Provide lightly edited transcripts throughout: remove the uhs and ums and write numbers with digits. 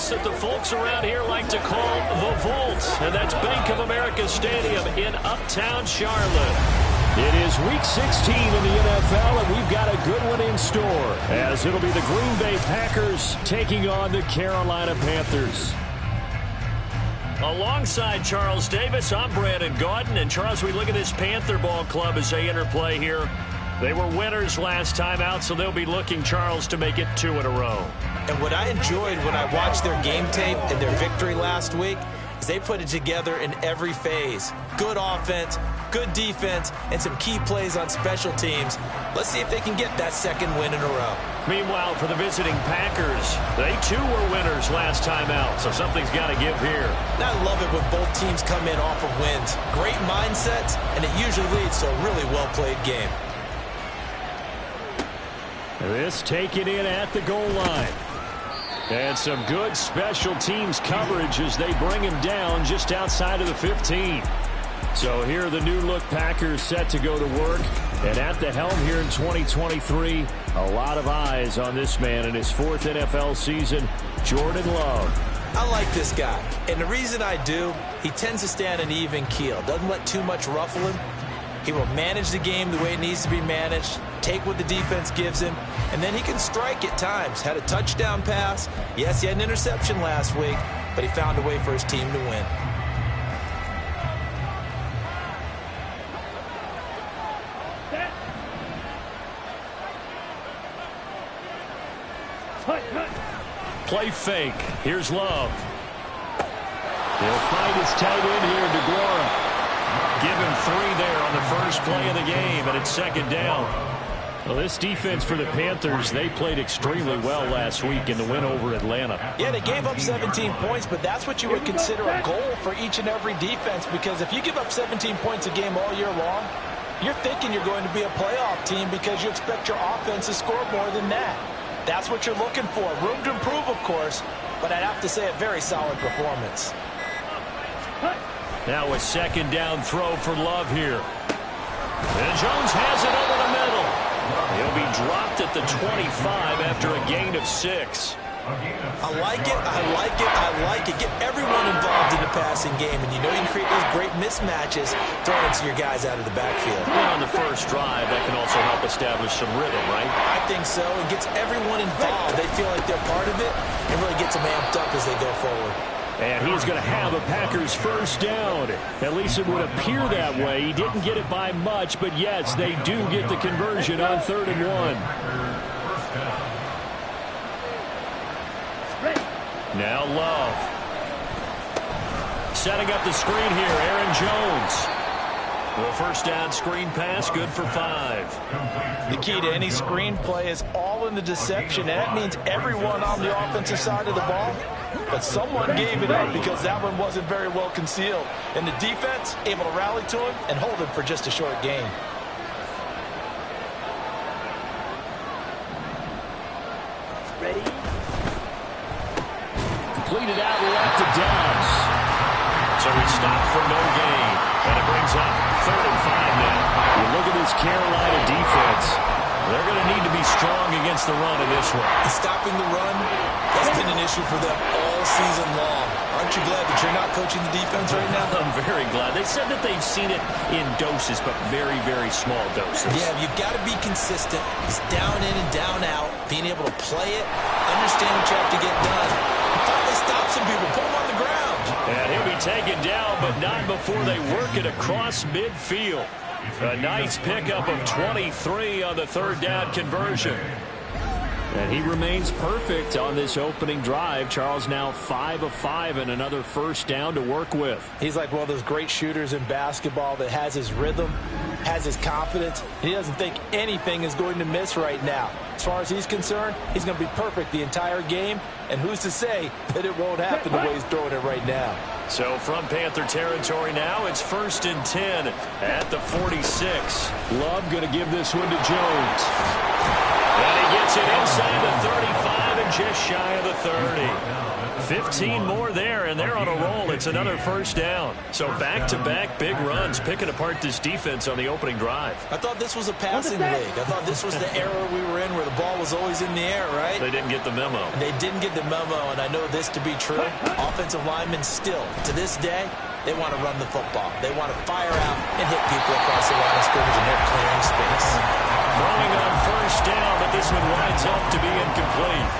place that the folks around here like to call the Vault, and that's Bank of America Stadium in Uptown Charlotte. It is Week 16 in the NFL, and we've got a good one in store, as it'll be the Green Bay Packers taking on the Carolina Panthers. Alongside Charles Davis, I'm Brandon Gaudin, and Charles, we look at this Panther ball club as they interplay here. They were winners last time out, so they'll be looking, Charles, to make it 2 in a row. And what I enjoyed when I watched their game tape and their victory last week is they put it together in every phase. Good offense, good defense, and some key plays on special teams. Let's see if they can get that second win in a row. Meanwhile, for the visiting Packers, they too were winners last time out, so something's got to give here. And I love it when both teams come in off of wins. Great mindsets, and it usually leads to a really well-played game. This taken in at the goal line. And some good special teams coverage as they bring him down just outside of the 15. So here are the new-look Packers set to go to work. And at the helm here in 2023, a lot of eyes on this man in his 4th NFL season, Jordan Love. I like this guy. And the reason I do, he tends to stay on an even keel. Doesn't let too much ruffle him. He will manage the game the way it needs to be managed, take what the defense gives him, and then he can strike at times. Had a touchdown pass. Yes, he had an interception last week, but he found a way for his team to win. Play fake. Here's Love. He'll find his tight end here, DeGuara. Give him 3 there on the first play of the game, and it's second down. Well, this defense for the Panthers, they played extremely well last week in the win over Atlanta. Yeah, they gave up 17 points, but that's what you would consider a goal for each and every defense, because if you give up 17 points a game all year long, you're thinking you're going to be a playoff team because you expect your offense to score more than that. That's what you're looking for. Room to improve, of course, but I'd have to say a very solid performance. Now a second down throw for Love here. And Jones has it over the middle. He'll be dropped at the 25 after a gain of 6. I like it, I like it, I like it. Get everyone involved in the passing game, and you know you can create those great mismatches throwing it to your guys out of the backfield. And on the first drive, that can also help establish some rhythm, right? I think so. It gets everyone involved. They feel like they're part of it, and really gets them amped up as they go forward. And he's going to have a Packers first down. At least it would appear that way. He didn't get it by much, but yes, they do get the conversion on 3rd and 1. Now Love. Setting up the screen here, Aaron Jones. The first down screen pass, good for 5. The key to any screen play is all in the deception, and that means everyone on the offensive side of the ball. But someone gave it up because that one wasn't very well concealed. And the defense able to rally to him and hold him for just a short gain. Ready? Completed out left to Downs. So he stopped for no gain. And it brings up 3rd and 5 now. You look at this Carolina defense. They're going to need to be strong against the run in this one. Stopping the run has been an issue for them all season long. Aren't you glad that you're not coaching the defense right now? I'm very glad. They said that they've seen it in doses, but very, very small doses. Yeah, you've got to be consistent. It's down in and down out, being able to play it, understand what you have to get done. And finally stop some people, put them on the ground. And he'll be taken down, but not before they work it across midfield. A nice pickup of 23 on the 3rd down conversion. And he remains perfect on this opening drive. Charles now 5 of 5 and another first down to work with. He's like one of those great shooters in basketball that has his rhythm, has his confidence. He doesn't think anything is going to miss right now. As far as he's concerned, he's going to be perfect the entire game. And who's to say that it won't happen the way he's throwing it right now? So from Panther territory now, it's 1st and 10 at the 46. Love going to give this one to Jones. And he gets it inside the 35 and just shy of the 30. 15 more there, and they're on a roll. It's another first down. So back-to-back big runs, picking apart this defense on the opening drive. I thought this was a passing league. I thought this was the era we were in where the ball was always in the air, right? They didn't get the memo. And they didn't get the memo, and I know this to be true. Offensive linemen still, to this day, they want to run the football. They want to fire out and hit people across the line of scrimmage, and they're clearing space. Throwing on first down, but this one winds up to be incomplete.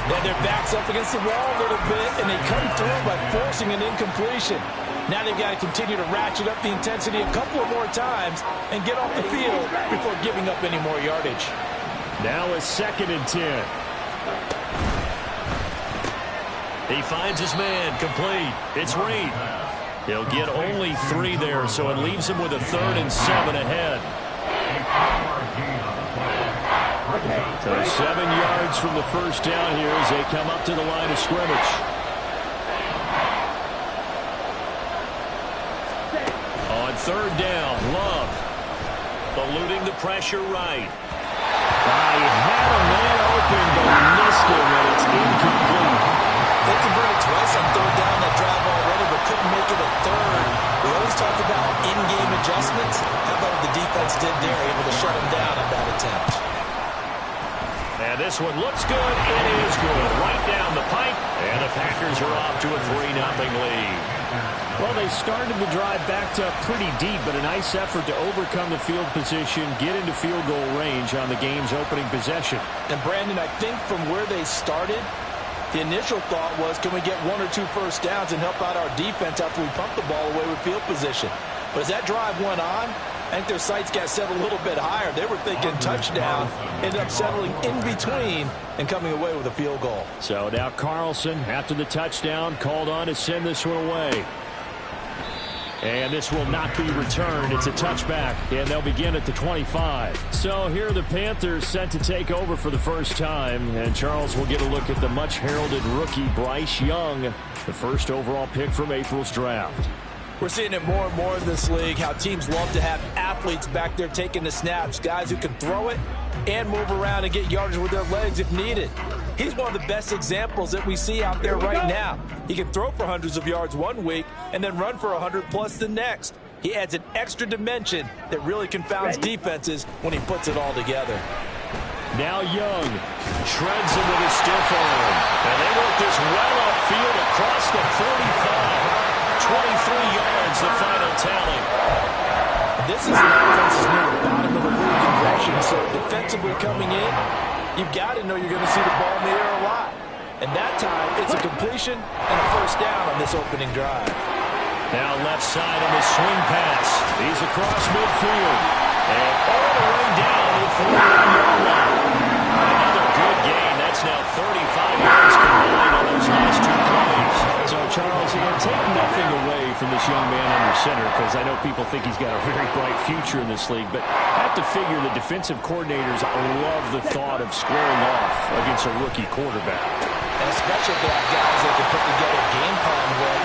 Then their back's up against the wall a little bit, and they come through by forcing an incompletion. Now they've got to continue to ratchet up the intensity a couple of more times and get off the field before giving up any more yardage. Now a 2nd and 10. He finds his man, complete. It's Reed. He'll get only 3 there, so it leaves him with a 3rd and 7 ahead. So 7 yards from the first down here as they come up to the line of scrimmage. On 3rd down, Love. Eluding the pressure right. He had a man open, but he missed him, and it's incomplete. They converted twice on 3rd down that drive already, but couldn't make it a 3rd. We always talk about in-game adjustments. How about what the defense did there, able to shut him down on that attempt? And this one looks good. It is good. Right down the pipe. And the Packers are off to a 3-0 lead. Well, they started the drive backed up pretty deep, but a nice effort to overcome the field position, get into field goal range on the game's opening possession. And, Brandon, I think from where they started, the initial thought was, can we get 1 or 2 first downs and help out our defense after we pump the ball away with field position? But as that drive went on, I think their sights got set a little bit higher. They were thinking touchdown, ended up settling in between and coming away with a field goal. So now Carlson, after the touchdown, called on to send this one away. And this will not be returned. It's a touchback, and they'll begin at the 25. So here are the Panthers set to take over for the first time, and Charles will get a look at the much-heralded rookie Bryce Young, the first overall pick from April's draft. We're seeing it more and more in this league, how teams love to have athletes back there taking the snaps, guys who can throw it and move around and get yardage with their legs if needed. He's one of the best examples that we see out there right now. He can throw for hundreds of yards one week and then run for 100+ the next. He adds an extra dimension that really confounds defenses when he puts it all together. Now Young shreds him with his stiff arm. And they work this well upfield across the 45. 23 yards, the final tally. This is an offense that's near the bottom of the league in rushing, so defensively coming in, you've got to know you're going to see the ball in the air a lot. And that time, it's a completion and a first down on this opening drive. Now left side on the swing pass. He's across midfield. And all the way down to the 41-yard line. Another good gain. That's now 35 yards combined on those last 2 plays. So, Charles, take nothing away from this young man under center, because I know people think he's got a very bright future in this league, but I have to figure the defensive coordinators love the thought of squaring off against a rookie quarterback. And especially if they have guys that can put together a game plan with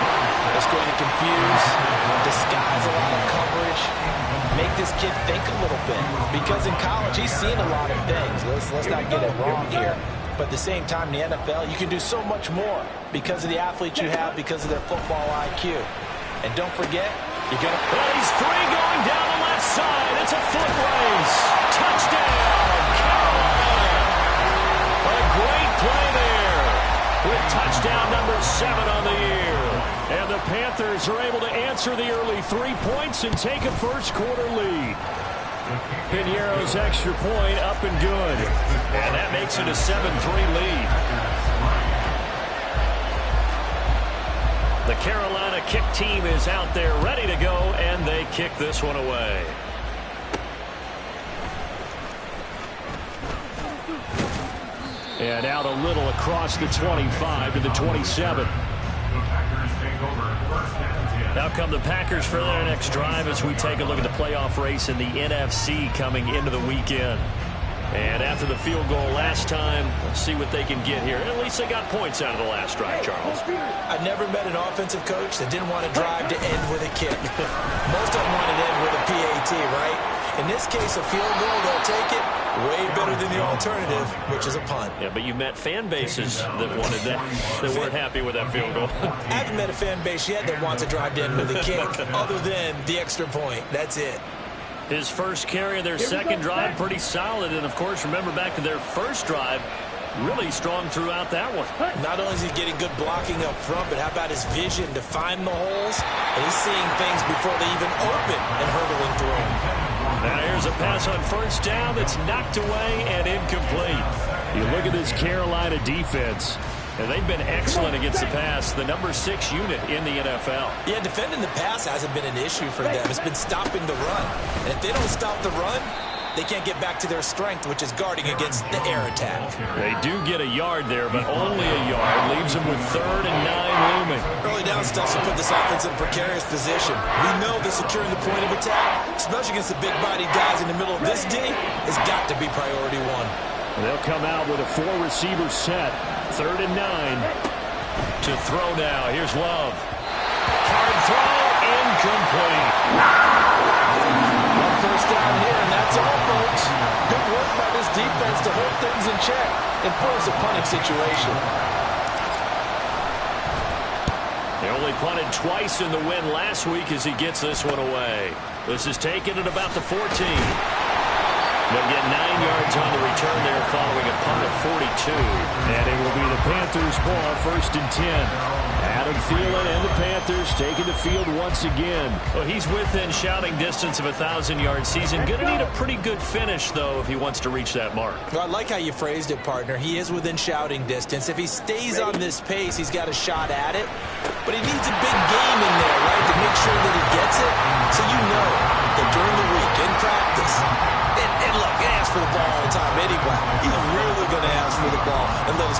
that's going to confuse, disguise a lot of coverage, make this kid think a little bit. Because in college, he's seen a lot of things. Let's not get it wrong here. But at the same time, in the NFL, you can do so much more because of the athletes you have, because of their football IQ. And don't forget, you're going to... He's free going down the left side. It's a foot race. Touchdown, Carolina. A great play there with touchdown number 7 on the year. And the Panthers are able to answer the early 3 points and take a first-quarter lead. Piñeiro's extra point up and good. And that makes it a 7-3 lead. The Carolina kick team is out there ready to go, and they kick this one away. And out a little across the 25 to the 27. Now come the Packers for their next drive as we take a look at the playoff race in the NFC coming into the weekend. And after the field goal last time, let's see what they can get here. At least they got points out of the last drive, Charles. I've never met an offensive coach that didn't want to drive to end with a kick. Most of them want to end with a PAT, right? In this case, a field goal, they'll take it. Way better than the alternative, which is a punt. Yeah, but you met fan bases that wanted that, that weren't happy with that field goal. I haven't met a fan base yet that wants to drive in with a kick other than the extra point. That's it. His first carry of their second drive, pretty solid. And, of course, remember back to their first drive, really strong throughout that one. Not only is he getting good blocking up front, but how about his vision to find the holes? And he's seeing things before they even open and hurdling through them. Now here's a pass on first down that's knocked away and incomplete. You look at this Carolina defense, and they've been excellent against the pass, the number 6 unit in the NFL. Yeah, defending the pass hasn't been an issue for them. It's been stopping the run. And if they don't stop the run, they can't get back to their strength, which is guarding against the air attack. They do get a yard there, but only a yard. Leaves them with 3rd and 9 looming. Early down stuff to put this offense in a precarious position. We know that securing the point of attack, especially against the big-bodied guys in the middle of this D, has got to be priority 1. They'll come out with a 4-receiver set. 3rd and 9. To throw now. Here's Love. Hard throw. Incomplete. First down here, and that's all, folks. Good work by this defense to hold things in check and force a punting situation. They only punted twice in the win last week as he gets this one away. This is taken at about the 14. They'll get 9 yards on the return there following a punt of 42. And it will be the Panthers' ball, 1st and 10. Adam Thielen and the Panthers taking the field once again. Well, he's within shouting distance of a 1,000-yard season. Going to need a pretty good finish, though, if he wants to reach that mark. Well, I like how you phrased it, partner. He is within shouting distance. If he stays on this pace, he's got a shot at it. But he needs a big game in there, right, to make sure that he gets it. So you know that during the week, in practice, and look, he asks for the ball all the time anyway. He's really going to ask for the ball and let us...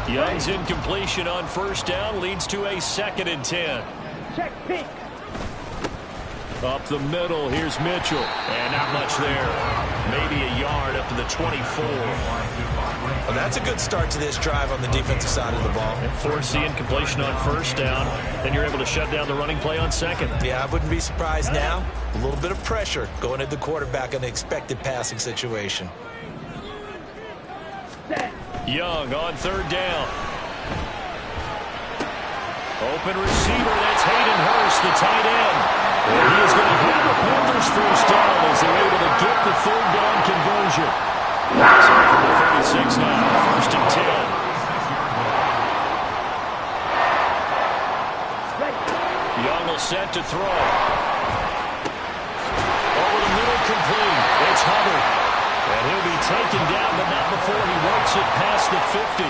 Young's incompletion on first down leads to a 2nd and 10. Check peek. Up the middle, here's Mitchell. And not much there. Maybe a yard up to the 24. Well, that's a good start to this drive on the defensive side of the ball. And force the incompletion on first down. Then you're able to shut down the running play on second. Yeah, I wouldn't be surprised now. A little bit of pressure going at the quarterback in the expected passing situation. Young on 3rd down. Open receiver, that's Hayden Hurst, the tight end. And he is going to have the Panthers first down as they're able to get the 3rd down conversion. So from the 36 now, 1st and 10. Young will set to throw. Over the middle, complete. It's Hubbard. And he'll be taken down, but not before he works it past the 50.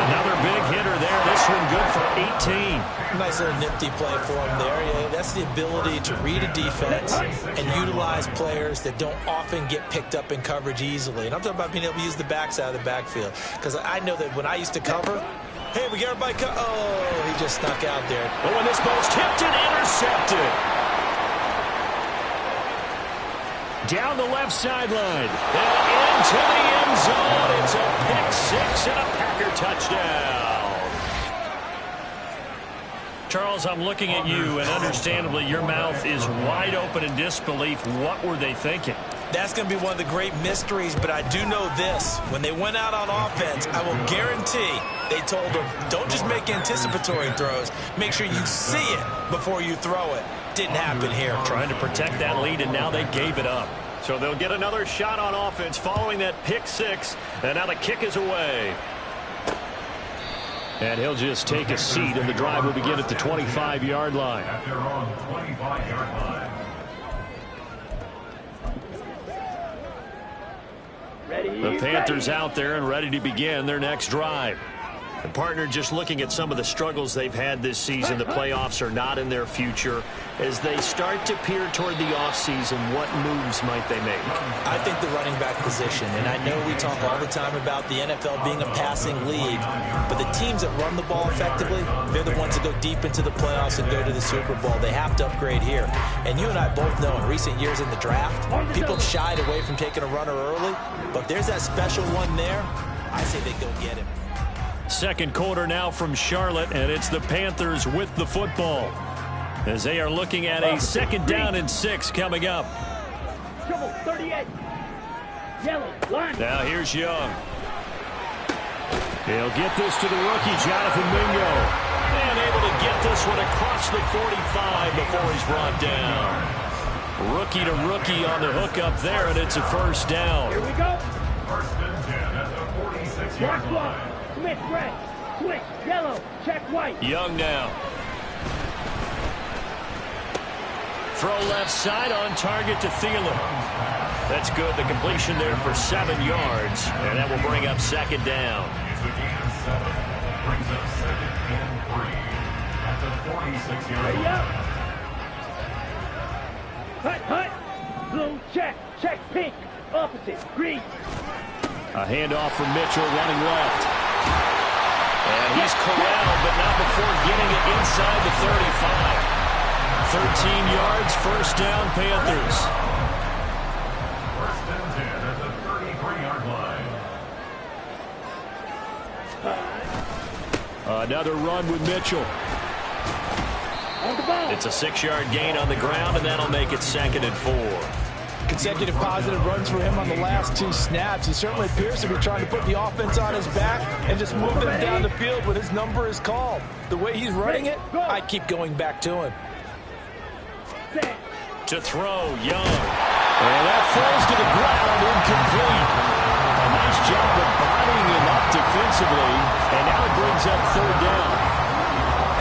Another big hitter there. This one good for 18. Nice little nifty play for him there. Yeah, that's the ability to read a defense and utilize players that don't often get picked up in coverage easily. And I'm talking about being able to use the backside of the backfield. Because I know that when I used to cover, hey, we got everybody oh, he just snuck out there. Oh, and this ball's tipped and intercepted. Down the left sideline. And into the end zone. It's a pick 6 and a Packer touchdown. Charles, I'm looking at you, and understandably, your mouth is wide open in disbelief. What were they thinking? That's going to be one of the great mysteries, but I do know this. When they went out on offense, I will guarantee they told them, don't just make anticipatory throws. Make sure you see it before you throw it. Didn't happen here. Trying to protect that lead, and now they gave it up. So they'll get another shot on offense following that pick 6, and now the kick is away. And he'll just take a seat, and the drive will begin at the 25-yard line. The Panthers out there and ready to begin their next drive. And partner, just looking at some of the struggles they've had this season, the playoffs are not in their future. As they start to peer toward the offseason, what moves might they make? I think the running back position, and I know we talk all the time about the NFL being a passing league, but the teams that run the ball effectively, they're the ones that go deep into the playoffs and go to the Super Bowl. They have to upgrade here. And you and I both know in recent years in the draft, people have shied away from taking a runner early, but if there's that special one there, I say they go get him. Second quarter now from Charlotte, and it's the Panthers with the football as they are looking at a 2nd down and 6 coming up. 38. Yellow line. Now here's Young. He'll get this to the rookie, Jonathan Mingo. And able to get this one across the 45 before he's brought down. Rookie to rookie on the hook up there, and it's a 1st down. Here we go. 1st and 10 at the 46-yard line. Smith red. Switch yellow. Check white. Young now. Throw left side on target to Thielen. That's good. The completion there for 7 yards, and that will bring up 2nd down. It's a gain of 7. Brings up 2nd and 3 at the 46-yard line. Hut. Blue check. Check pink. Opposite. Green. A handoff from Mitchell running left. And he's corralled, but not before getting it inside the 35. 13 yards, 1st down, Panthers. 1st and 10 at the 33-yard line. Another run with Mitchell. On the ball. It's a 6-yard gain on the ground, and that'll make it 2nd and 4. Consecutive positive runs for him on the last 2 snaps. He certainly appears to be trying to put the offense on his back and just move them down the field when his number is called. The way he's running it, I keep going back to him. To throw, Young. And that falls to the ground, incomplete. A nice job of bodying him up defensively, and now it brings up 3rd down.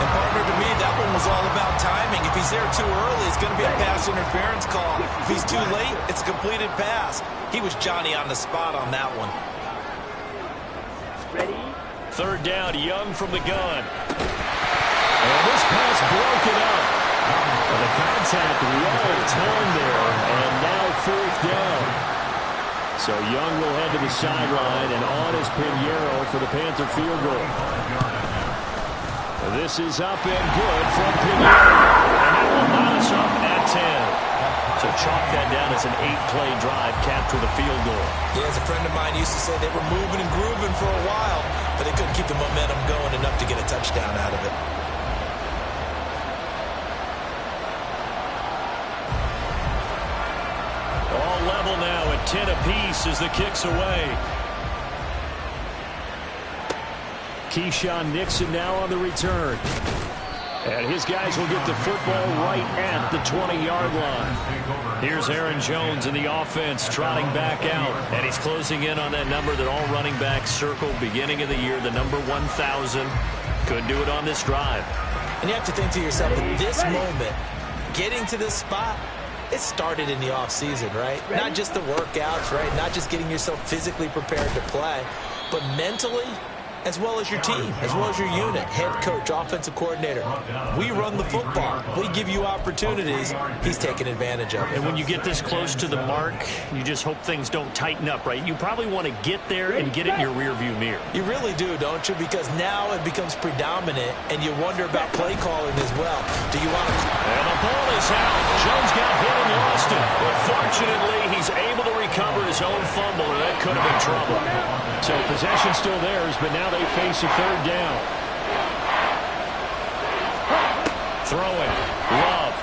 And partner, to me, that one was all about timing. If he's there too early, it's going to be a pass interference call. If he's too late, it's a completed pass. He was Johnny on the spot on that one. Ready. 3rd down, Young from the gun. And this pass broken up. And the contact well timed there, and now 4th down. So Young will head to the sideline, and on is Pinheiro for the Panther field goal. This is up and good from Pinheiro. And that will knot us up at 10. So chalk that down as an 8-play drive, capture the field goal. Yeah, as a friend of mine used to say, they were moving and grooving for a while, but they couldn't keep the momentum going enough to get a touchdown out of it. All level now at 10 apiece as the kick's away. Keyshawn Nixon now on the return. And his guys will get the football right at the 20-yard line. Here's Aaron Jones in the offense trotting back out. And he's closing in on that number that all running backs circled beginning of the year, the number 1,000. Could do it on this drive. And you have to think to yourself, at this moment, getting to this spot, it started in the offseason, right? Not just the workouts, right? Not just getting yourself physically prepared to play, but mentally, as well as your team, as well as your unit, head coach, offensive coordinator. We run the football. We give you opportunities. He's taking advantage of it. And when you get this close to the mark, you just hope things don't tighten up, right? You probably want to get there and get it in your rearview mirror. You really do, don't you? Because now it becomes predominant, and you wonder about play calling as well. Do you want to... And the ball is out. Jones got hit and lost it. But fortunately, he's able to recover his own fumble, and that could have been trouble. So possession still theirs, but now they face a 3rd down. Throwing. Love.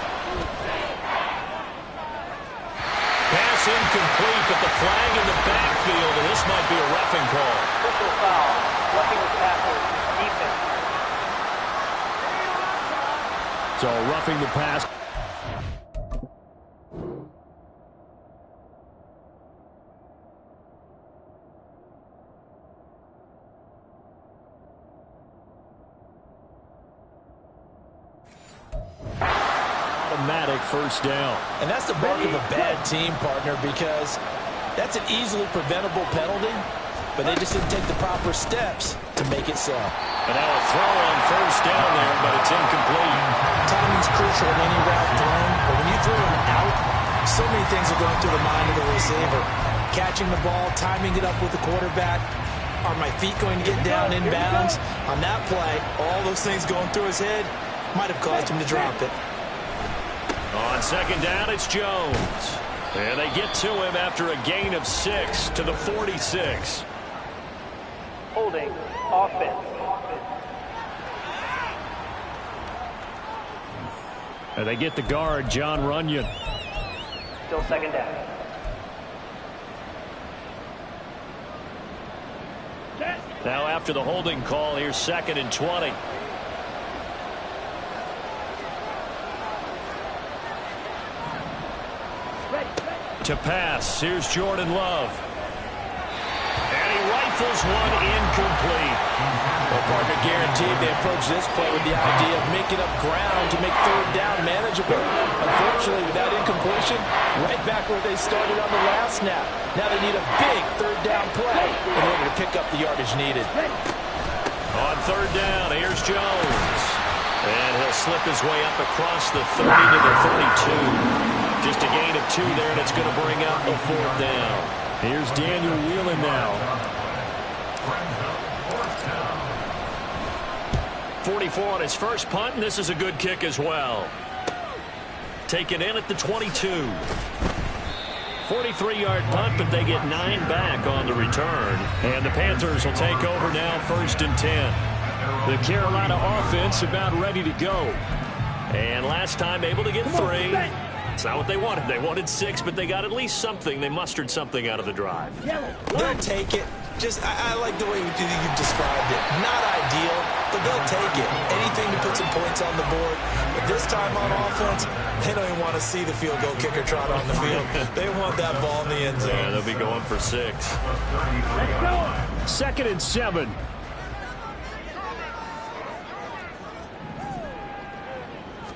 Pass incomplete, but the flag in the backfield, and this might be a roughing call. Personal foul. Roughing the passer. Defense. So roughing the pass. Automatic 1st down. And that's the mark of a bad team, partner, because that's an easily preventable penalty, but they just didn't take the proper steps to make it so. And now a throw on 1st down there, but it's incomplete. Timing's crucial in any route thrown, but when you throw an out, so many things are going through the mind of the receiver. Catching the ball, timing it up with the quarterback. Are my feet going to get down inbounds? On that play, all those things going through his head might have caused him to drop it. On 2nd down, it's Jones. And they get to him after a gain of 6 to the 46. Holding offense. And they get the guard, John Runyon. Still second down. Now after the holding call, here's 2nd and 20. To pass, here's Jordan Love. And he rifles one incomplete. Well, partner, guaranteed they approach this play with the idea of making up ground to make 3rd down manageable. Unfortunately, with that incompletion, right back where they started on the last snap. Now they need a big 3rd down play in order to pick up the yardage needed. On 3rd down, here's Jones. And he'll slip his way up across the 30 to the 32. Just a gain of 2 there, and it's going to bring up a 4th down. Here's Daniel Whelan now. 44 on his first punt, and this is a good kick as well. Taken in at the 22. 43-yard punt, but they get 9 back on the return. And the Panthers will take over now, 1st and 10. The Carolina offense about ready to go. And last time able to get 3. It's not what they wanted. They wanted 6, but they got at least something. They mustered something out of the drive. They'll take it. Just, I like the way you've described it. Not ideal, but they'll take it. Anything to put some points on the board. But this time on offense, they don't even want to see the field goal kicker trot on the field. They want that ball in the end zone. Yeah, they'll be going for 6. Let's go. 2nd and 7.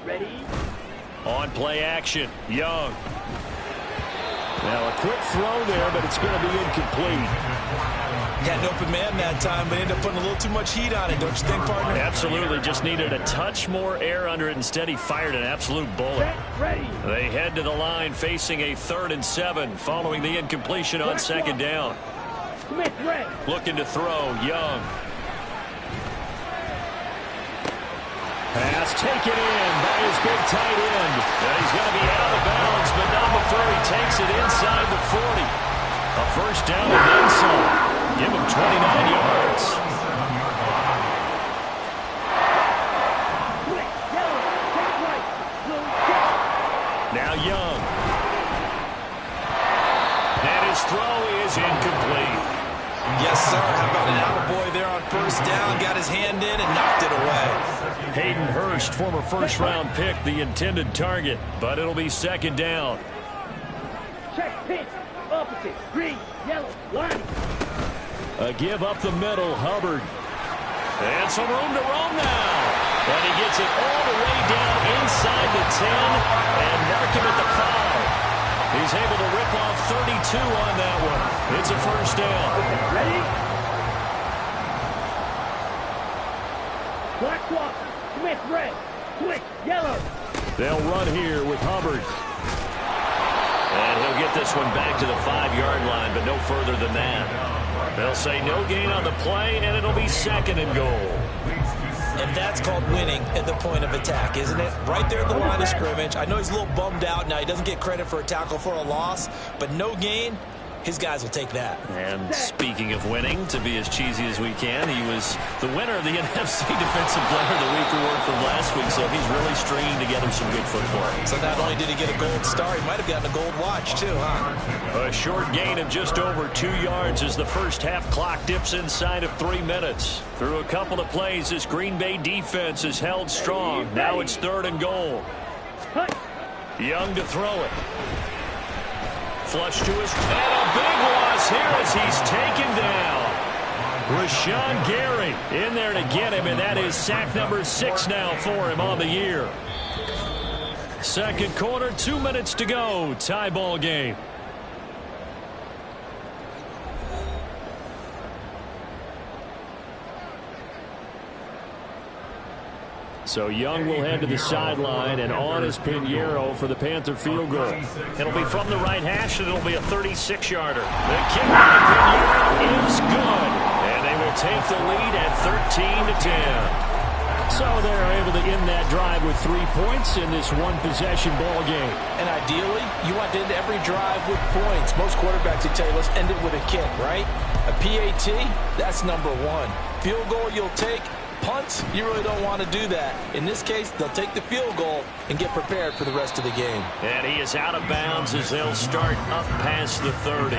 Ready? On play action, Young. Now a quick throw there, but it's going to be incomplete. Had an open man that time, but ended up putting a little too much heat on it, don't you think, partner? Absolutely, just needed a touch more air under it. Instead, he fired an absolute bullet. Set, ready. They head to the line facing a 3rd and 7 following the incompletion on 2nd down. Smith, ready. Looking to throw, Young. Pass taken in by his big tight end. And he's going to be out of bounds, but not before he takes it inside the 40. A 1st down and then some. Give him 29 yards. Quick, yellow, take right. Blue, check. Now Young. And his throw is incomplete. Yes, sir. How about an attaboy there on 1st down? Got his hand in and knocked it away. Hayden Hurst, former 1st-round pick, the intended target, but it'll be 2nd down. Check, pitch, opposite, green, yellow, line. A give up the middle, Hubbard. And some room to roam now. And he gets it all the way down inside the 10 and mark him at the 5. He's able to rip off 32 on that one. It's a 1st down. Okay, ready? Black walk, Smith, red, switch, yellow. They'll run here with Hubbard. And he'll get this one back to the 5-yard line, but no further than that. They'll say no gain on the play, and it'll be 2nd and goal. And that's called winning at the point of attack, isn't it? Right there at the line of scrimmage. I know he's a little bummed out now. He doesn't get credit for a tackle for a loss, but no gain, his guys will take that. And speaking of winning, to be as cheesy as we can, he was the winner of the NFC Defensive Player of the Week award from last week, so he's really stringing together some good football. So not only did he get a gold star, he might have gotten a gold watch too, huh? A short gain of just over 2 yards as the first half clock dips inside of 3 minutes. Through a couple of plays, this Green Bay defense is held strong. Now it's 3rd and goal. Young to throw it. Flush to his, and a big loss here as he's taken down. Rashawn Gary in there to get him, and that is sack number 6 now for him on the year. 2nd quarter, 2 minutes to go. Tie ball game. So Young will head to the sideline, and on is Pinheiro for the Panther field goal. It'll be from the right hash, and it'll be a 36-yarder. The kick by Pinheiro is good, and they will take the lead at 13-10. So they're able to end that drive with 3 points in this one-possession ball game. And ideally, you want to end every drive with points. Most quarterbacks would tell you, let's end it with a kick, right? A PAT, that's number 1. Field goal you'll take, punts, you really don't want to do that. In this case, they'll take the field goal and get prepared for the rest of the game. And he is out of bounds as they'll start up past the 30.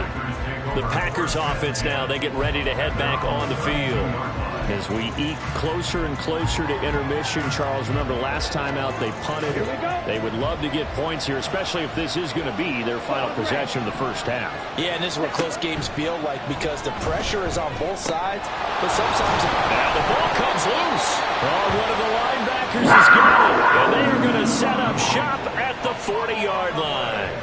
The Packers offense now, they get ready to head back on the field. As we eke closer and closer to intermission, Charles, remember last time out they punted. They would love to get points here, especially if this is going to be their final possession of the first half. Yeah, and this is what close games feel like because the pressure is on both sides. But sometimes now the ball comes loose. Oh, one of the linebackers has got it. And they are going to set up shop at the 40-yard line.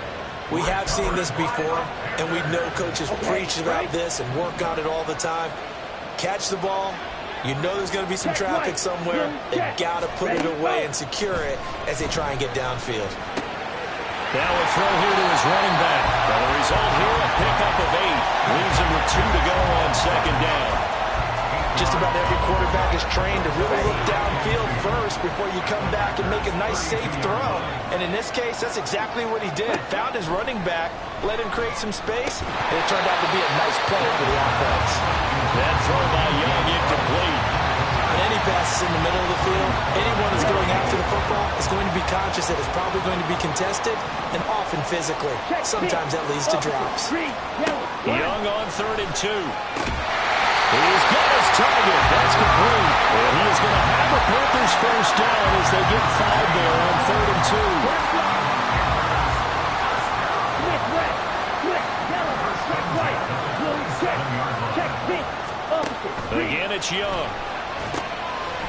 We have seen this before, and we know coaches preach about this and work on it all the time. Catch the ball. You know there's going to be some traffic somewhere. They've got to put it away and secure it as they try and get downfield. Now a throw here to his running back. And the result here, a pickup of 8. Leaves him with 2 to go on second down. Just about every quarterback is trained to really look downfield first before you come back and make a nice, safe throw. And in this case, that's exactly what he did. Found his running back, let him create some space, and it turned out to be a nice play for the offense. That throw by Young incomplete. On any passes in the middle of the field, anyone that's going after the football is going to be conscious that it's probably going to be contested and often physically. Sometimes that leads to drops. Young on 3rd and 2. He's got his target. That's complete. And he is going to have a Panthers first down as they get 5 there on 3rd and 2. Again, it's Young.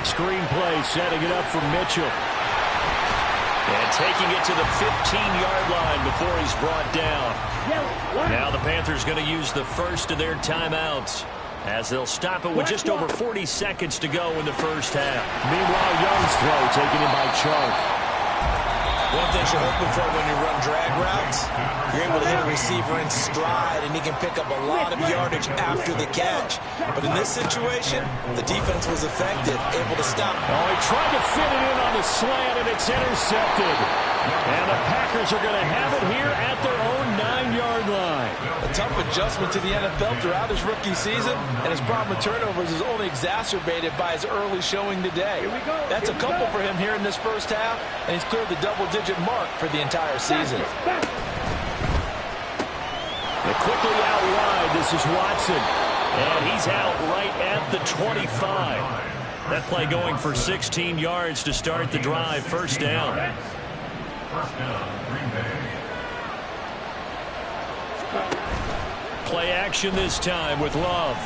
Screen play, setting it up for Mitchell. And taking it to the 15-yard line before he's brought down. Now the Panthers going to use the first of their timeouts, as they'll stop it with just over 40 seconds to go in the first half. Meanwhile, Young's throw taken in by Chark. One thing you're hoping for when you run drag routes, you're able to hit a receiver in stride, and he can pick up a lot of yardage after the catch. But in this situation, the defense was effective, able to stop. Oh, he tried to fit it in on the slant, and it's intercepted. And the Packers are going to have it here at their own 9-yard line. A tough adjustment to the NFL throughout his rookie season, and his problem with turnovers is only exacerbated by his early showing today. That's a couple for him here in this first half, and he's cleared the double-digit mark for the entire season. And quickly out wide, this is Watson. And he's out right at the 25. That play going for 16 yards to start the drive. First down. First down, Green Bay. Play action this time with Love.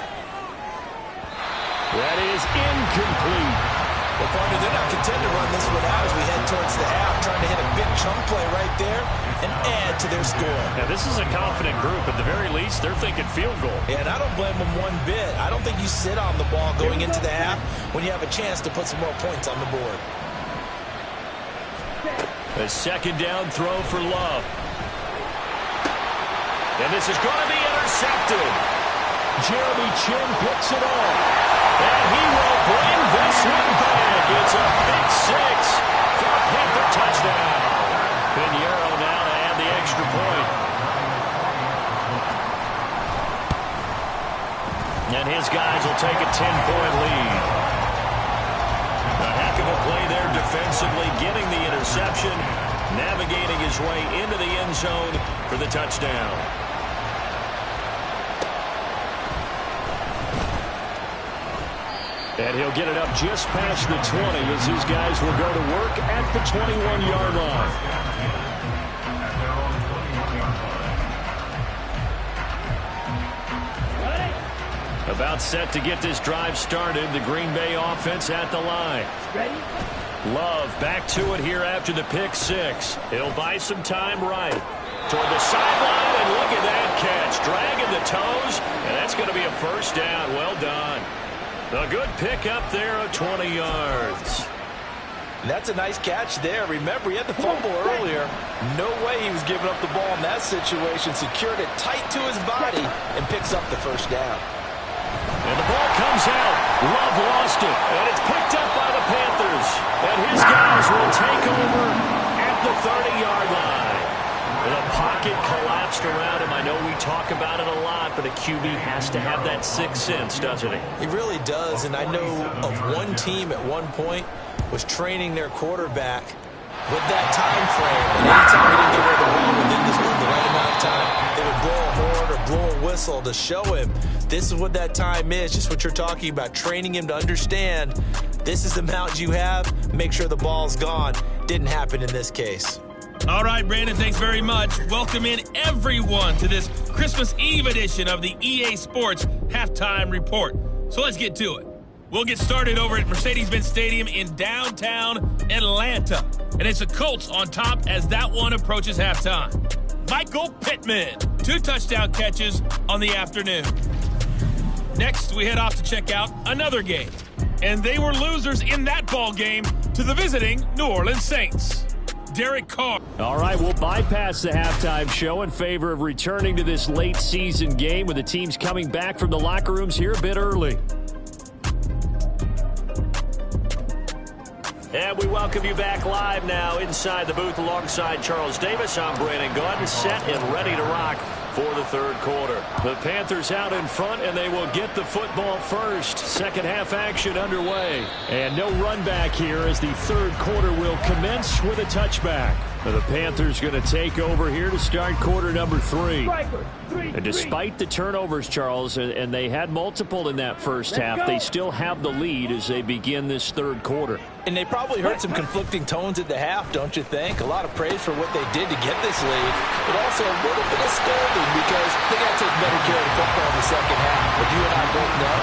That is incomplete. Well, partner, they're not content to run this one out as we head towards the half, trying to hit a big chunk play right there and add to their score. Now, this is a confident group. At the very least, they're thinking field goal. Yeah, and I don't blame them one bit. I don't think you sit on the ball going into the half when you have a chance to put some more points on the board. A second down throw for Love. And this is going to be intercepted. Jeremy Chin picks it off. And he will bring this one back. It's a pick 6 for a Panther touchdown. Pinheiro now to add the extra point. And his guys will take a 10-point lead. A heck of a play there defensively, getting the interception, navigating his way into the end zone for the touchdown. And he'll get it up just past the 20 as his guys will go to work at the 21-yard line. About set to get this drive started. The Green Bay offense at the line. Love back to it here after the pick 6. He'll buy some time right toward the sideline, and look at that catch. Dragging the toes, and that's going to be a first down. Well done. A good pick up there of 20 yards. That's a nice catch there. Remember, he had the fumble earlier. No way he was giving up the ball in that situation. Secured it tight to his body and picks up the first down. And the ball comes out. Love lost it. And it's picked up by the Panthers. And his guys will take over at the 30-yard line. Well, the pocket collapsed around him. I know we talk about it a lot, but a QB has to have that sixth sense, doesn't he? He really does, and I know of one team at one point was training their quarterback with that time frame. And anytime he didn't get rid of the ball within the right amount of time, they would blow a horn or blow a whistle to show him this is what that time is, just what you're talking about, training him to understand this is the amount you have, make sure the ball's gone. Didn't happen in this case. All right, Brandon, thanks very much. Welcome in everyone to this Christmas Eve edition of the EA Sports Halftime Report. So let's get to it. We'll get started over at Mercedes-Benz Stadium in downtown Atlanta. And it's the Colts on top as that one approaches halftime. Michael Pittman, 2 touchdown catches on the afternoon. Next, we head off to check out another game. And they were losers in that ball game to the visiting New Orleans Saints. Derek Carr. All right, we'll bypass the halftime show in favor of returning to this late season game with the teams coming back from the locker rooms here a bit early. And we welcome you back live now inside the booth alongside Charles Davis. I'm Brandon Gaudin, set and ready to rock for the third quarter. The Panthers out in front, and they will get the football first. Second half action underway. And no run back here as the third quarter will commence with a touchback. The Panthers going to take over here to start quarter number 3. And despite the turnovers, Charles, and they had multiple in that first half, they still have the lead as they begin this third quarter. And they probably heard some conflicting tones at the half, don't you think? A lot of praise for what they did to get this lead, but also a little bit of scolding because they got to take better care of the football in the second half. But you and I both know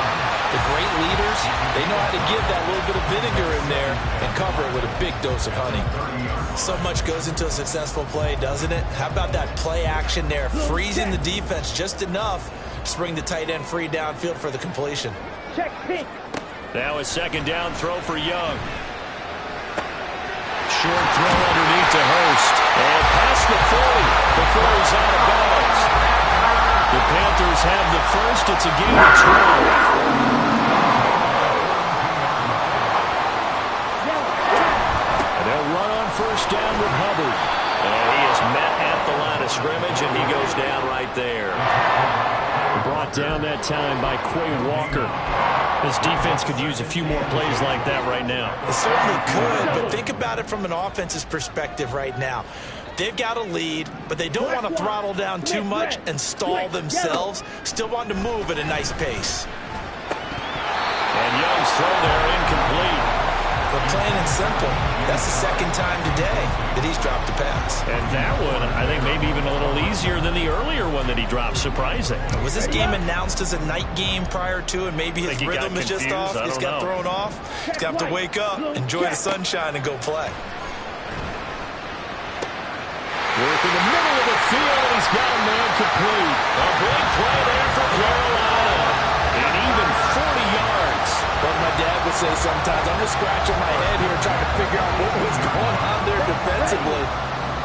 the great leaders, they know how to give that little bit of vinegar in there and cover it with a big dose of honey. So much goes into a successful play, doesn't it? How about that play action there, freezing the defense just enough to bring the tight end free downfield for the completion. Check pink. Now a second down throw for Young. Short throw underneath to Hurst. And past the 40 before he's out of bounds. The Panthers have the first. It's a gain of 12. And they'll run on first down with Hubbard. And he is met at the line of scrimmage, and he goes down right there. Brought down that time by Quay Walker. This defense could use a few more plays like that right now. It certainly could, but think about it from an offense's perspective right now. They've got a lead, but they don't want to throttle down too much and stall themselves. Still want to move at a nice pace. And Young's throw there incomplete. But plain and simple, that's the second time today that he's dropped a pass. And that one, I think, maybe even a little easier than the earlier one that he dropped. Surprising. Was this game announced as a night game prior to, and maybe his rhythm is just off? He's got thrown off. He's got to wake up, enjoy the sunshine, and go play. Work in the middle of the field, and he's got a man complete. A big play there for Carolina. And even 40 yards. Like my dad would say sometimes, I'm just scratching my head here trying to figure out what was going on there defensively.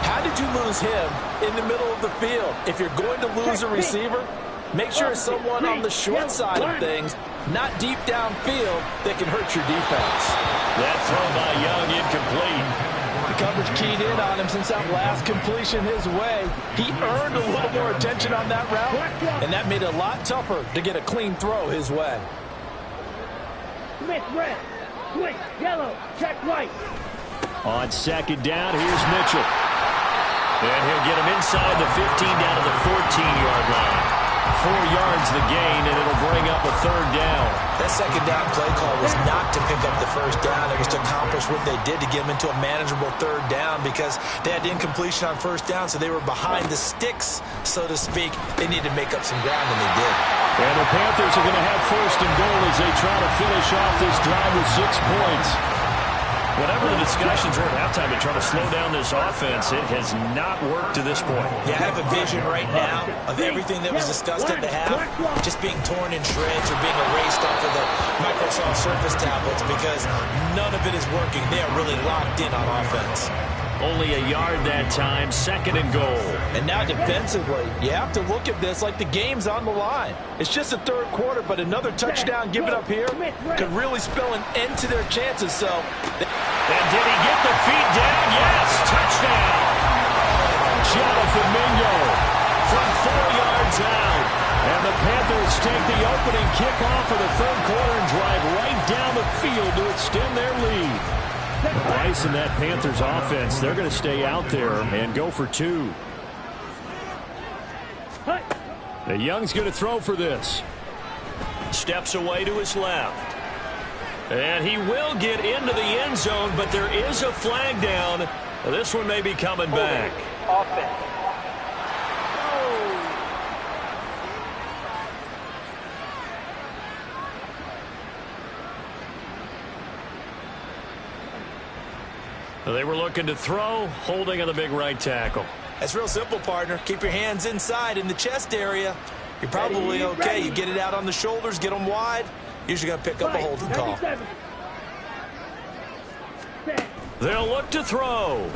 How did you lose him in the middle of the field? If you're going to lose a receiver, make sure it's someone on the short side of things, not deep downfield, that can hurt your defense. That throw by Young incomplete. The coverage keyed in on him since that last completion his way. He earned a little more attention on that route, and that made it a lot tougher to get a clean throw his way. Smith red. Switch yellow. Check white. On second down, here's Mitchell. And he'll get him inside the 15 down to the 14-yard line. 4 yards the gain, and it'll bring up a third down. That second down play call was not to pick up the first down. It was to accomplish what they did to get them into a manageable third down because they had incompletion on first down, so they were behind the sticks, so to speak. They needed to make up some ground, and they did. And the Panthers are going to have first and goal as they try to finish off this drive with 6 points. Whatever the discussions were at halftime to try to slow down this offense, it has not worked to this point. Yeah, I have a vision right now of everything that was discussed at the half just being torn in shreds or being erased off of the Microsoft Surface tablets because none of it is working. They are really locked in on offense. Only a yard that time, second and goal. And now defensively, you have to look at this like the game's on the line. It's just the third quarter, but another touchdown given up here could really spell an end to their chances. And did he get the feet down? Yes, touchdown. Jonathan Mingo from 4 yards out. And the Panthers take the opening kickoff of the third quarter and drive right down the field to extend their lead. Rice and that Panthers offense, they're going to stay out there and go for 2. The Young's going to throw for this. Steps away to his left. And he will get into the end zone, but there is a flag down. This one may be coming back. Offense. They were looking to throw, holding on the big right tackle. That's real simple, partner. Keep your hands inside in the chest area. You're probably okay. You get it out on the shoulders, get them wide. Usually going to pick up a holding call. They'll look to throw.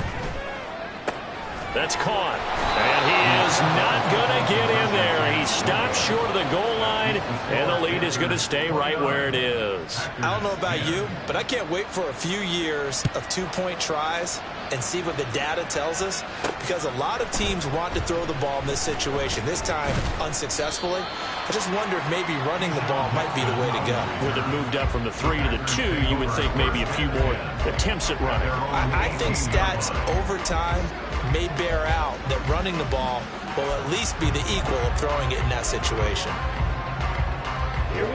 That's caught. And he is not going to get in there. He stopped short of the goal line, and the lead is going to stay right where it is. I don't know about you, but I can't wait for a few years of 2-point tries and see what the data tells us, because a lot of teams want to throw the ball in this situation, this time unsuccessfully. I just wonder if maybe running the ball might be the way to go. With it moved up from the 3 to the 2, you would think maybe a few more attempts at running. I think stats over time may bear out that running the ball will at least be the equal of throwing it in that situation.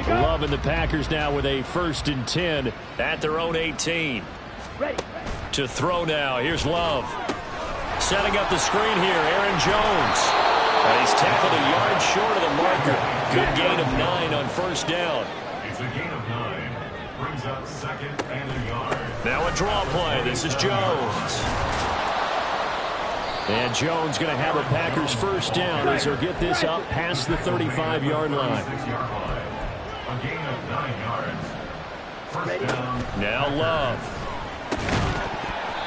Love and the Packers now with a 1st and 10 at their own 18. Ready. To throw now. Here's Love. Setting up the screen here, Aaron Jones. And he's tackled a yard short of the marker. Good gain of 9 on 1st down. It's a gain of 9. Brings up 2nd and a yard. Now a draw play. This is Jones. And Jones going to have a Packers 1st down as he'll get this up past the 35-yard line. 36-yard line. A gain of 9 yards. 1st down. Now Love.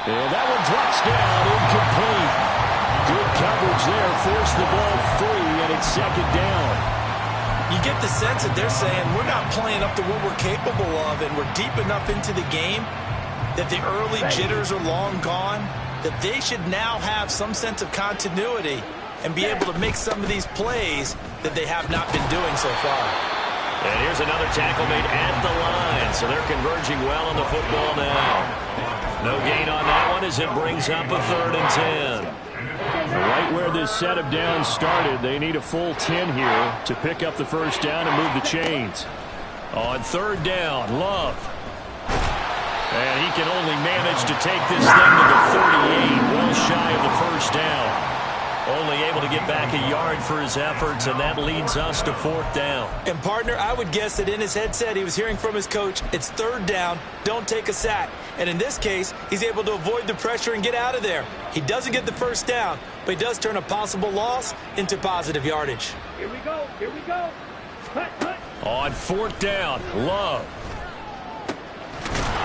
And that one drops down, incomplete. Good coverage there, forced the ball free, and it's 2nd down. You get the sense that they're saying we're not playing up to what we're capable of, and we're deep enough into the game that the early jitters are long gone, that they should now have some sense of continuity and be able to make some of these plays that they have not been doing so far. And here's another tackle made at the line, so they're converging well on the football now. No gain on that one as it brings up a 3rd and 10. Right where this set of downs started, they need a full 10 here to pick up the 1st down and move the chains. On 3rd down, Love. And he can only manage to take this thing to the 38, well shy of the 1st down. Only able to get back a yard for his efforts, and that leads us to 4th down. And, partner, I would guess that in his headset he was hearing from his coach, it's 3rd down, don't take a sack. And in this case, he's able to avoid the pressure and get out of there. He doesn't get the 1st down, but he does turn a possible loss into positive yardage. Here we go. Here we go. Cut. On 4th down, Love.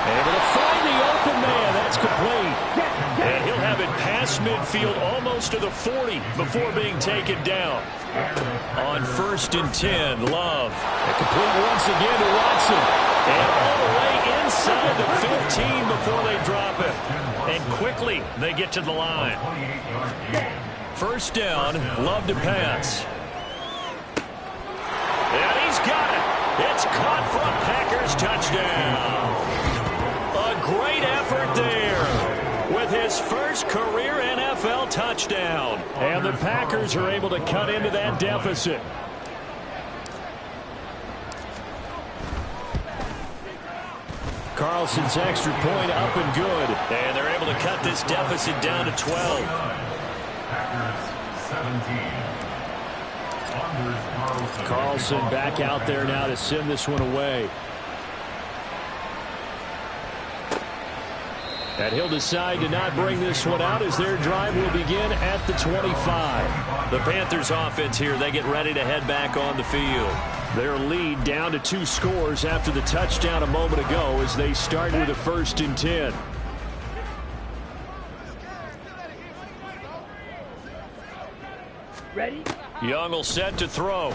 Able to find the open man. That's complete. And he'll have it past midfield almost to the 40 before being taken down. On 1st and 10, Love. And complete once again to Watson. And all the way inside the 15 before they drop it. And quickly they get to the line. 1st down, Love to pass. And he's got it. It's caught for a Packers touchdown. A great effort there with his 1st career NFL touchdown. And the Packers are able to cut into that deficit. Carlson's extra point up and good. And they're able to cut this deficit down to 12. Packers 17. Carlson back out there now to send this one away. And he'll decide to not bring this one out as their drive will begin at the 25. The Panthers offense here, they get ready to head back on the field. Their lead down to 2 scores after the touchdown a moment ago as they start with a 1st and 10. Ready? Young will set to throw.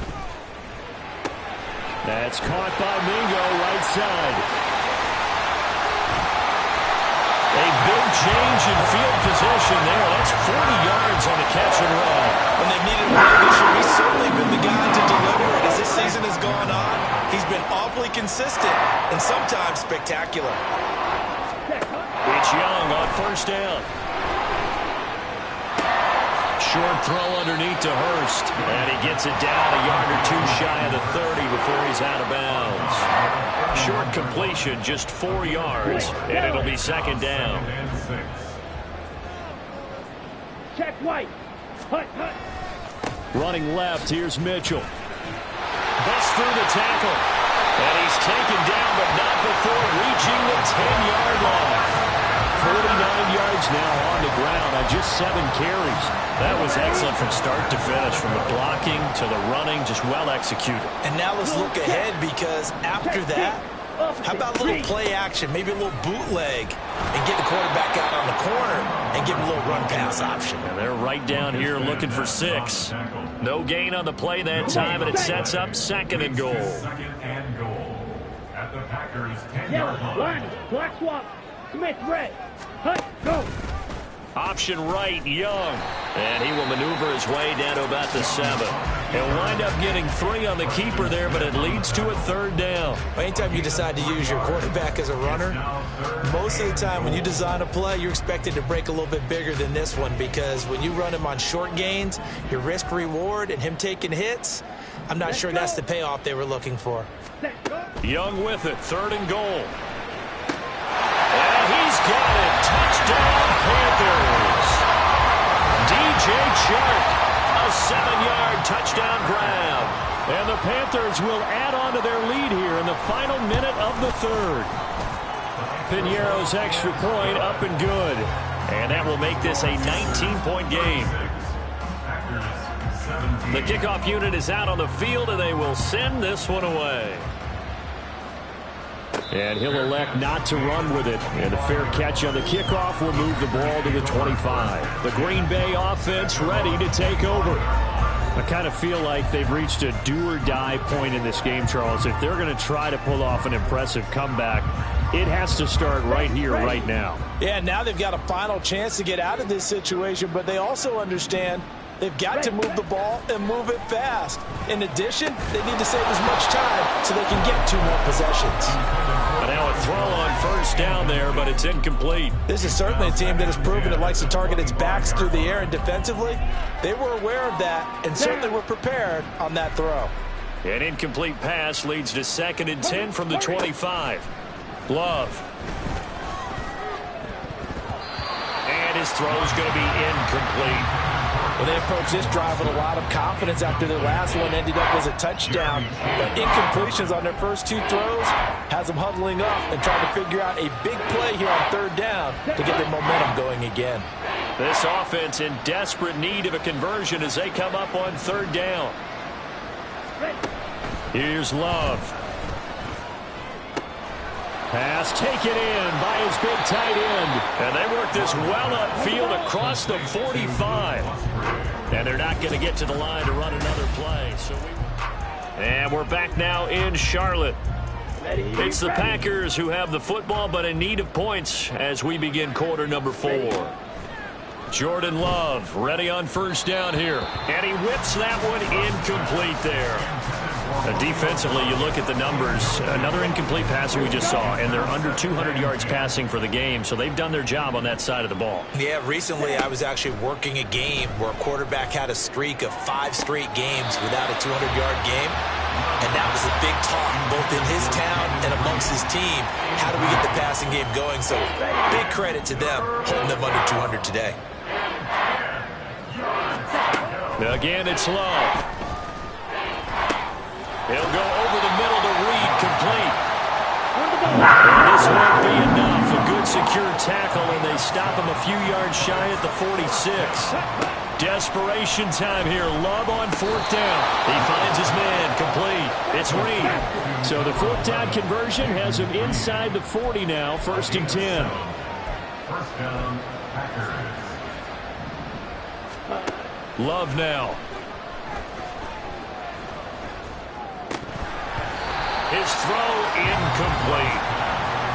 That's caught by Mingo right side. A big change in field position there. That's 40 yards on the catch and run. When they've needed a play this year, he's certainly been the guy to deliver it. As this season has gone on, he's been awfully consistent and sometimes spectacular. It's Young on first down. Short throw underneath to Hurst. And he gets it down a yard or two shy of the 30 before he's out of bounds. Short completion, just 4 yards, and it'll be second down. Check White. Hut, hut. Running left, here's Mitchell. Busts through the tackle. And he's taken down, but not before reaching the 10-yard line. 49 yards now on the ground on just 7 carries. That was excellent from start to finish, from the blocking to the running, just well executed. And now let's look ahead, because after that, how about a little play action, maybe a little bootleg, and get the quarterback out on the corner and give him a little run pass option. And they're right down here looking for 6. No gain on the play that time, and it sets up second and goal. Second and goal at the Packers 10-yard Yellow, line. line, black swap. Smith, red. Hut, go. Option right, Young. And he will maneuver his way down to about the 7. He'll wind up getting 3 on the keeper there, but it leads to a third down. Anytime you decide to use your quarterback as a runner, most of the time when you design a play, you're expected to break a little bit bigger than this one, because when you run him on short gains, your risk-reward and him taking hits, I'm not sure that's the payoff they were looking for. Young with it, third and goal. And he's got it. Touchdown, Panthers. DJ Chark, a 7-yard touchdown grab. And the Panthers will add on to their lead here in the final minute of the third. Piñeiro's extra point up and good. And that will make this a 19-point game. The kickoff unit is out on the field, and they will send this one away. And he'll elect not to run with it. And a fair catch on the kickoff will move the ball to the 25. The Green Bay offense ready to take over. I kind of feel like they've reached a do-or-die point in this game, Charles. If they're going to try to pull off an impressive comeback, it has to start right here, right now. Yeah, now they've got a final chance to get out of this situation, but they also understand they've got to move the ball and move it fast. In addition, they need to save as much time so they can get 2 more possessions. And now a throw on first down there, but it's incomplete. This is certainly a team that has proven it likes to target its backs through the air, and defensively, they were aware of that and certainly were prepared on that throw. An incomplete pass leads to 2nd and 10 from the 25. Love. And his throw is going to be incomplete. Well, they approached this drive with a lot of confidence after their last one ended up as a touchdown. But incompletions on their first 2 throws has them huddling up and trying to figure out a big play here on third down to get their momentum going again. This offense in desperate need of a conversion as they come up on third down. Here's Love. Pass taken in by his big tight end. And they work this well upfield across the 45. And they're not going to get to the line to run another play. And we're back now in Charlotte. It's the Packers who have the football, but in need of points as we begin quarter number 4. Jordan Love ready on first down here. And he whips that one incomplete there. Defensively, you look at the numbers. Another incomplete pass we just saw, and they're under 200 yards passing for the game, so they've done their job on that side of the ball. Yeah, recently I was actually working a game where a quarterback had a streak of 5 straight games without a 200-yard game, and that was a big talk both in his town and amongst his team. How do we get the passing game going? So big credit to them holding them under 200 today. Again, it's Love. He'll go over the middle to Reed, complete. And this won't be enough. A good secure tackle, and they stop him a few yards shy at the 46. Desperation time here. Love on fourth down. He finds his man, complete. It's Reed. So the fourth down conversion has him inside the 40 now, 1st and 10. First down, Packers. Love now. His throw incomplete.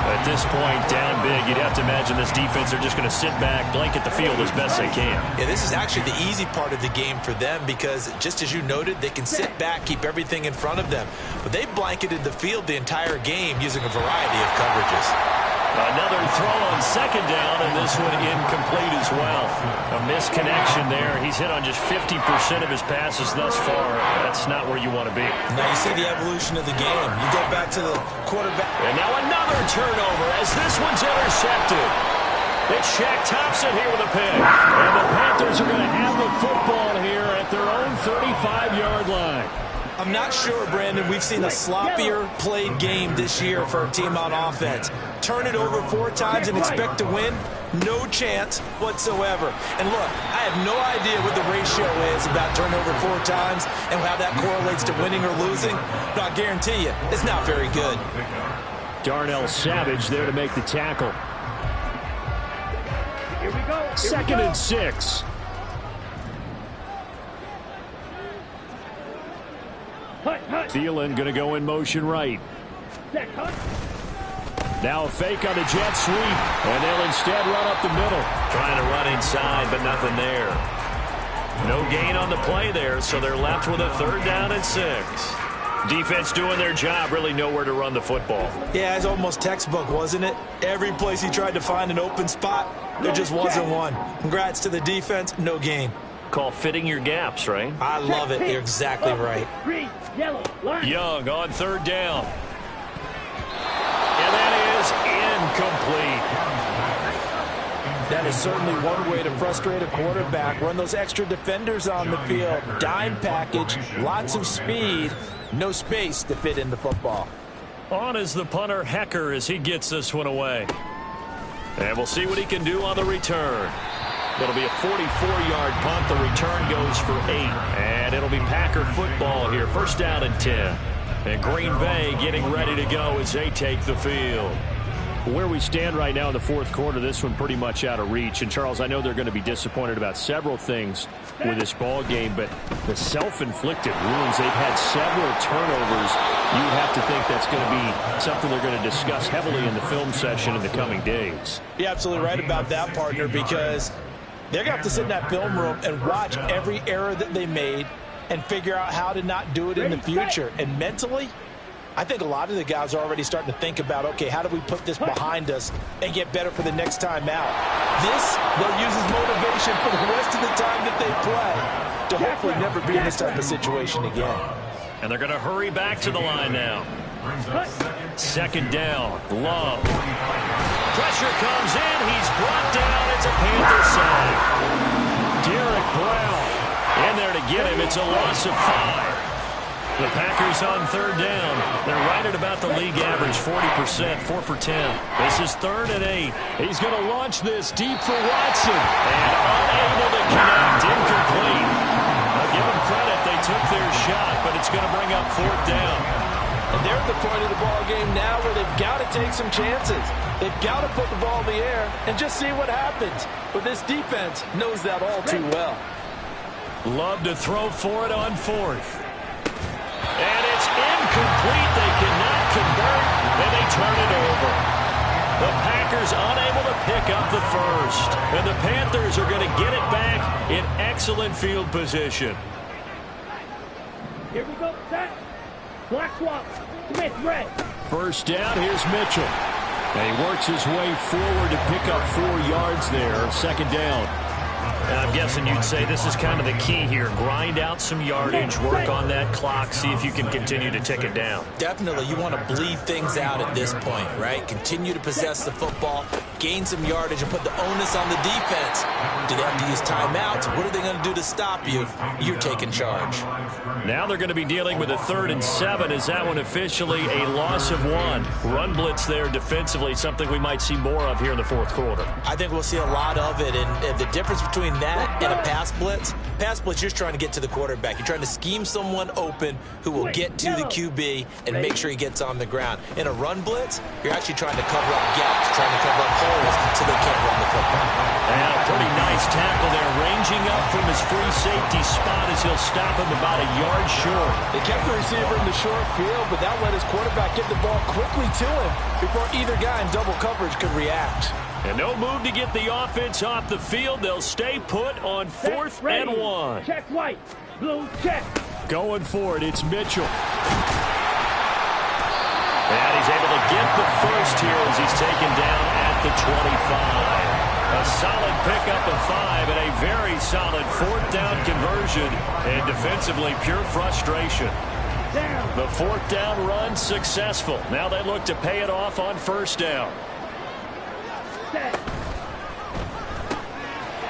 At this point, down big, you'd have to imagine this defense are just going to sit back, blanket the field as best they can. Yeah, this is actually the easy part of the game for them because, just as you noted, they can sit back, keep everything in front of them. But they blanketed the field the entire game using a variety of coverages. Another throw on second down, and this one incomplete as well. A misconnection there. He's hit on just 50% of his passes thus far. That's not where you want to be. Now you see the evolution of the game. You go back to the quarterback. And now another turnover as this one's intercepted. It's Shaq Thompson here with a pick. And the Panthers are going to have the football here at their own 35-yard line. I'm not sure, Brandon, we've seen a sloppier played game this year for a team on offense. Turn it over 4 times and expect to win? No chance whatsoever. And look, I have no idea what the ratio is about turnover 4 times and how that correlates to winning or losing, but I guarantee you, it's not very good. Darnell Savage there to make the tackle. Here we go. Second and 6. Thielen going to go in motion right. Now a fake on the jet sweep, and they'll instead run up the middle. Trying to run inside, but nothing there. No gain on the play there, so they're left with a 3rd down and 6. Defense doing their job, really nowhere to run the football. Yeah, it's almost textbook, wasn't it? Every place he tried to find an open spot, there just wasn't one. Congrats to the defense, no gain. Call fitting your gaps, right? I love it. You're exactly right. Green, yellow, line. Young on 3rd down. And that is incomplete. That is certainly one way to frustrate a quarterback. Run those extra defenders on the field. Dime package, lots of speed, no space to fit in the football. On is the punter, Hecker, as he gets this one away. And we'll see what he can do on the return. It'll be a 44-yard punt. The return goes for 8. And it'll be Packer football here. 1st down and 10. And Green Bay getting ready to go as they take the field. Where we stand right now in the 4th quarter, this one pretty much out of reach. And, Charles, I know they're going to be disappointed about several things with this ball game, but the self-inflicted wounds, they've had several turnovers. You would have to think that's going to be something they're going to discuss heavily in the film session in the coming days. You're absolutely right about that, partner, because they're going to have to sit in that film room and watch every error that they made and figure out how to not do it in the future. And mentally, I think a lot of the guys are already starting to think about, okay, how do we put this behind us and get better for the next time out? This, they'll use as motivation for the rest of the time that they play to hopefully never be in this type of situation again. And they're going to hurry back to the line now. 2nd down, Love. Pressure comes in. He's brought down. It's a Panther sack. Derek Brown in there to get him. It's a loss of 5. The Packers on 3rd down. They're right at about the league average, 40%, 4 for 10. This is 3rd and 8. He's going to launch this deep for Watson. And unable to connect, incomplete. I'll give them credit. They took their shot, but it's going to bring up 4th down. And they're at the point of the ball game now where they've got to take some chances. They've got to put the ball in the air and just see what happens. But this defense knows that all too well. Love to throw for it on 4th. And it's incomplete. They cannot convert, and they turn it over. The Packers unable to pick up the 1st. And the Panthers are going to get it back in excellent field position. Here we go, set. Black swap. Smith, red. 1st down, here's Mitchell. And he works his way forward to pick up 4 yards there. 2nd down. And I'm guessing you'd say this is kind of the key here. Grind out some yardage, work on that clock, see if you can continue to tick it down. Definitely, you want to bleed things out at this point, right? Continue to possess the football, gain some yardage, and put the onus on the defense. Do they have to use timeouts? What are they going to do to stop you? You're taking charge. Now they're going to be dealing with a 3rd and 7. Is that one officially a loss of 1? Run blitz there defensively, something we might see more of here in the 4th quarter. I think we'll see a lot of it, and the difference between that and a pass blitz, you're just trying to get to the quarterback. You're trying to scheme someone open who will get to the QB and make sure he gets on the ground. In a run blitz, you're actually trying to cover up gaps, trying to cover up holes so they can't run the football. And a pretty nice tackle there, ranging up from his free safety spot as he'll stop him about a yard short. They kept the receiver in the short field, but that let his quarterback get the ball quickly to him before either guy in double coverage could react. And no move to get the offense off the field. They'll stay put on 4th and 1. Check white. Blue check. Going for it, it's Mitchell. And he's able to get the first here as he's taken down at the 25. A solid pickup of 5 and a very solid 4th down conversion. And defensively, pure frustration. The 4th down run successful. Now they look to pay it off on 1st down.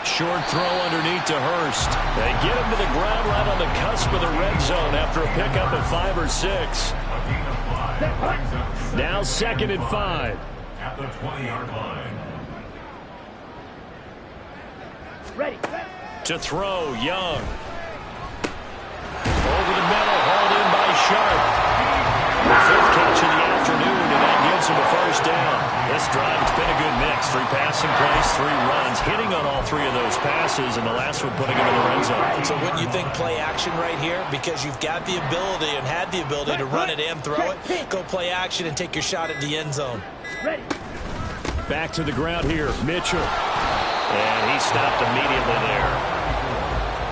Short throw underneath to Hurst. They get him to the ground right on the cusp of the red zone after a pickup of 5 or 6. Now 2nd and 5. At the 20-yard line. Ready. To throw, Young. Over the middle, hauled in by Sharp. The 5th catch of the afternoon, and that gives him a 1st down. This drive, it's been a good mix. 3 passing plays, 3 runs, hitting on all 3 of those passes, and the last one putting him in the red zone. So wouldn't you think play action right here? Because you've got the ability and had the ability to run it and throw it. Go play action and take your shot at the end zone. Ready. Back to the ground here, Mitchell. And he stopped immediately there.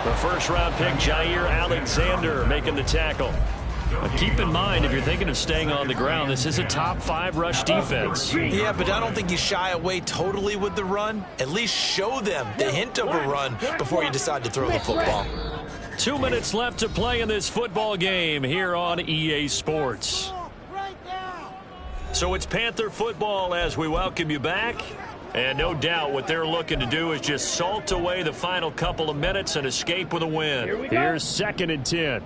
The 1st-round pick, Jair Alexander, making the tackle. Keep in mind, if you're thinking of staying on the ground, this is a top 5 rush defense. Yeah, but I don't think you shy away totally with the run. At least show them the hint of a run before you decide to throw the football. 2 minutes left to play in this football game here on EA Sports. So it's Panther football as we welcome you back. And no doubt what they're looking to do is just salt away the final couple of minutes and escape with a win. Here's 2nd and 10.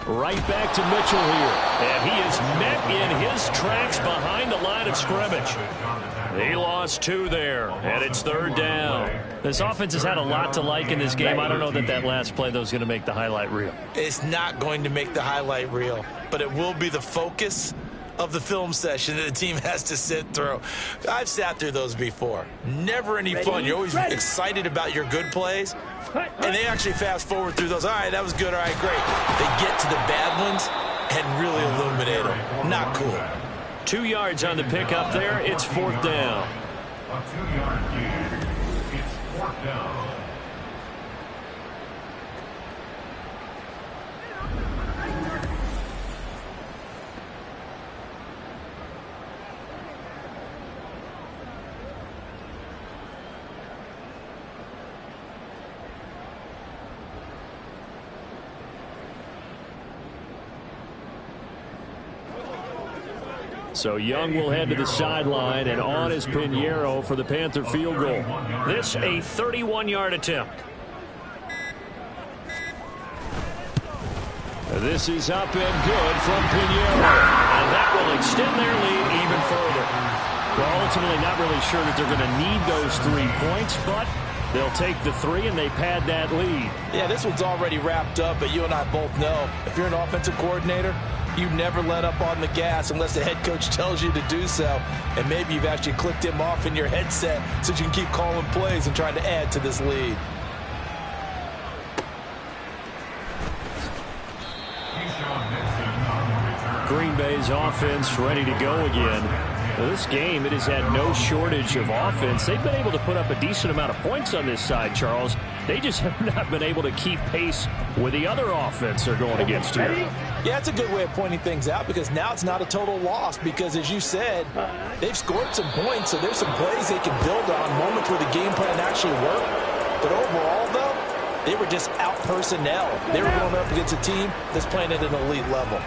Right back to Mitchell here. And he is met in his tracks behind the line of scrimmage. He lost 2 there, and it's 3rd down. This offense has had a lot to like in this game. I don't know that last play, though, is going to make the highlight reel. It's not going to make the highlight reel, but it will be the focus of the film session that the team has to sit through. I've sat through those before. Never any fun. You're always excited about your good plays, and they actually fast forward through those. All right, that was good. All right, great. They get to the bad ones and really illuminate them. Not cool. 2 yards on the pickup there. It's 4th down. A 2-yard gain. It's 4th down. So Young will head to the sideline, and on is Pinheiro for the Panther field goal. This a 31-yard attempt. This is up and good from Pinheiro, and that will extend their lead even further. Well, ultimately not really sure that they're going to need those 3 points, but they'll take the 3 and they pad that lead. Yeah, this one's already wrapped up, but you and I both know if you're an offensive coordinator, you never let up on the gas unless the head coach tells you to do so. And maybe you've actually clicked him off in your headset so you can keep calling plays and trying to add to this lead. Green Bay's offense ready to go again. Well, this game, it has had no shortage of offense. They've been able to put up a decent amount of points on this side, Charles. They just have not been able to keep pace with the other offense they're going against here. Yeah, it's a good way of pointing things out because now it's not a total loss because, as you said, they've scored some points, so there's some plays they can build on, moments where the game plan actually worked. But overall, though, they were just out personnel. They were going up against a team that's playing at an elite level.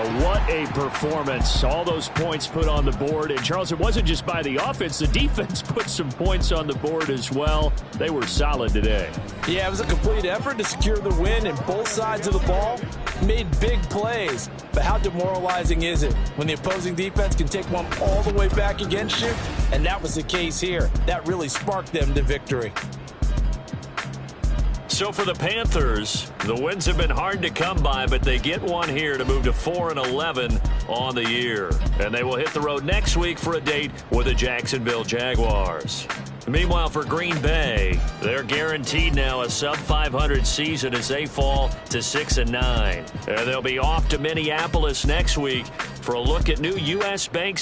What a performance. All those points put on the board. And, Charles, it wasn't just by the offense. The defense put some points on the board as well. They were solid today. Yeah, it was a complete effort to secure the win, and both sides of the ball made big plays. But how demoralizing is it when the opposing defense can take one all the way back against you? And that was the case here. That really sparked them to victory. So for the Panthers, the wins have been hard to come by, but they get one here to move to 4-11 on the year. And they will hit the road next week for a date with the Jacksonville Jaguars. Meanwhile, for Green Bay, they're guaranteed now a sub-500 season as they fall to 6-9. And they'll be off to Minneapolis next week for a look at new U.S. Bank